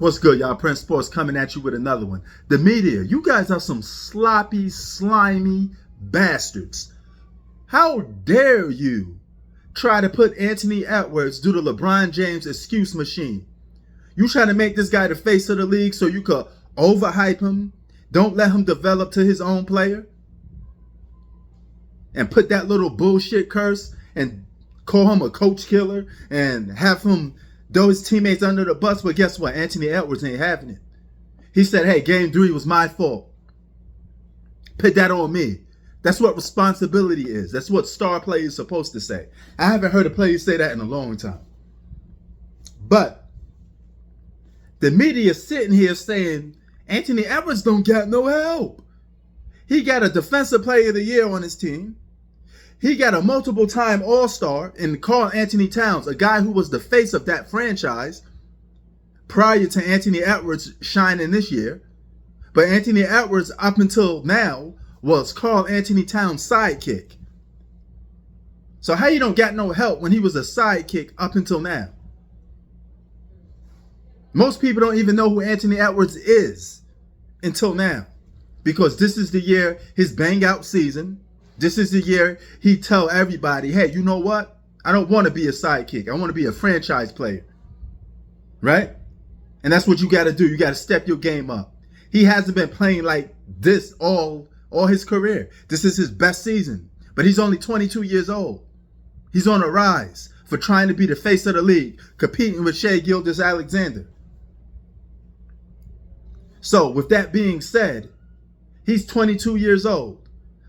What's good, y'all? Prince Sports coming at you with another one. The media, you guys are some sloppy, slimy bastards. How dare you try to put Anthony Edwards do the LeBron James excuse machine? You trying to make this guy the face of the league so you could overhype him, don't let him develop to his own player, and put that little bullshit curse and call him a coach killer and have him throw his teammates under the bus. But guess what? Anthony Edwards ain't having it. He said, hey, game 3 was my fault. Put that on me. That's what responsibility is. That's what star players are supposed to say. I haven't heard a player say that in a long time. But the media sitting here saying Anthony Edwards don't got no help. He got a defensive player of the year on his team. He got a multiple-time All-Star in Karl-Anthony Towns, a guy who was the face of that franchise prior to Anthony Edwards shining this year. But Anthony Edwards, up until now, was Karl-Anthony Towns' sidekick. So how you don't got no help when he was a sidekick up until now? Most people don't even know who Anthony Edwards is until now, because this is the year, his bang-out season. This is the year he tell everybody, hey, you know what? I don't want to be a sidekick. I want to be a franchise player. Right? And that's what you got to do. You got to step your game up. He hasn't been playing like this all his career. This is his best season. But he's only 22 years old. He's on a rise for trying to be the face of the league, competing with Shai Gilgeous-Alexander. So with that being said, he's 22 years old.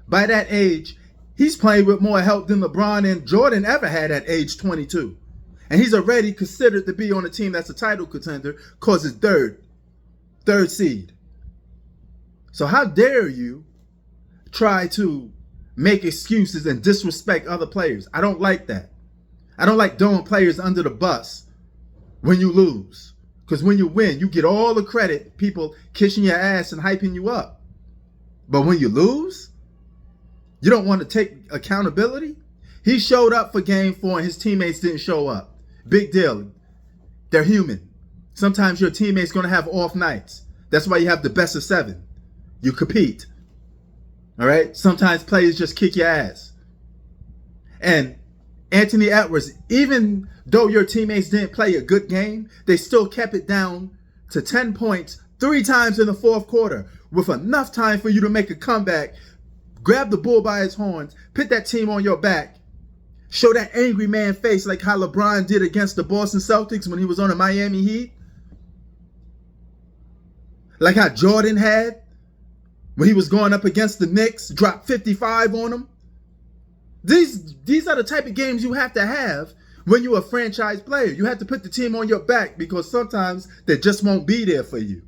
By that age, he's playing with more help than LeBron and Jordan ever had at age 22. And he's already considered to be on a team that's a title contender because it's third seed. So how dare you try to make excuses and disrespect other players? I don't like that. I don't like throwing players under the bus when you lose. Because when you win, you get all the credit, people kissing your ass and hyping you up. But when you lose, you don't want to take accountability? He showed up for game 4 and his teammates didn't show up. Big deal. They're human. Sometimes your teammate's going to have off nights. That's why you have the best of 7. You compete. All right? Sometimes players just kick your ass. And Anthony Edwards, even though your teammates didn't play a good game, they still kept it down to 10 points 3 times in the 4th quarter with enough time for you to make a comeback. Grab the bull by his horns, put that team on your back, show that angry man face like how LeBron did against the Boston Celtics when he was on the Miami Heat. Like how Jordan had when he was going up against the Knicks, dropped 55 on them. These are the type of games you have to have when you're a franchise player. You have to put the team on your back because sometimes they just won't be there for you.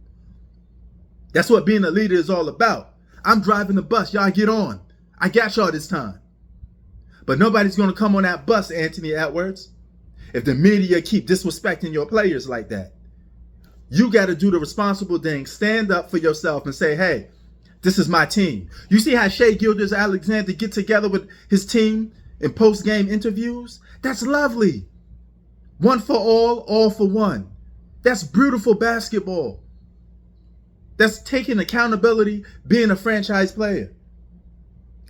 That's what being a leader is all about. I'm driving the bus. Y'all get on. I got y'all this time. But nobody's going to come on that bus, Anthony Edwards. If the media keep disrespecting your players like that, you got to do the responsible thing. Stand up for yourself and say, hey, this is my team. You see how Shai Gilgeous-Alexander get together with his team in post-game interviews? That's lovely. One for all for one. That's beautiful basketball. That's taking accountability, being a franchise player.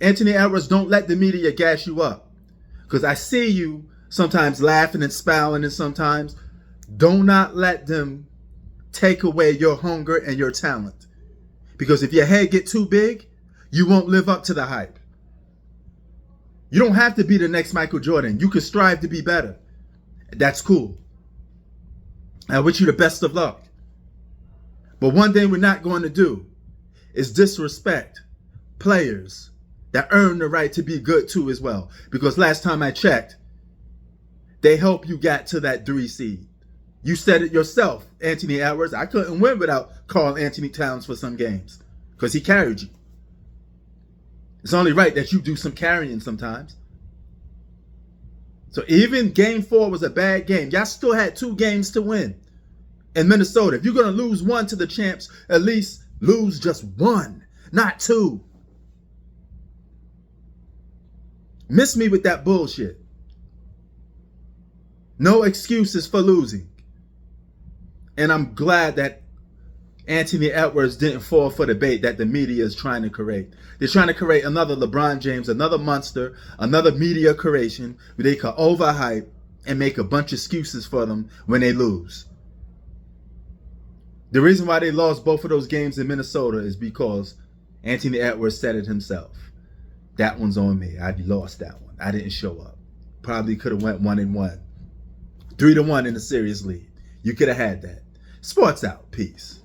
Anthony Edwards, don't let the media gas you up. Because I see you sometimes laughing and smiling, and sometimes do not let them take away your hunger and your talent. Because if your head get too big, you won't live up to the hype. You don't have to be the next Michael Jordan. You can strive to be better. That's cool. I wish you the best of luck. But one thing we're not going to do is disrespect players that earn the right to be good too as well. Because last time I checked, they helped you get to that 3 seed. You said it yourself, Anthony Edwards. I couldn't win without Karl-Anthony Towns for some games because he carried you. It's only right that you do some carrying sometimes. So even game 4 was a bad game. Y'all still had 2 games to win. In Minnesota, if you're going to lose 1 to the champs, at least lose just 1, not 2. Miss me with that bullshit. No excuses for losing. And I'm glad that Anthony Edwards didn't fall for the bait that the media is trying to create. They're trying to create another LeBron James, another monster, another media creation where they can overhype and make a bunch of excuses for them when they lose. The reason why they lost both of those games in Minnesota is because Anthony Edwards said it himself. That one's on me. I lost that one. I didn't show up. Probably could have went 1-1. 3-1 in a series lead. You could have had that. Sports out. Peace.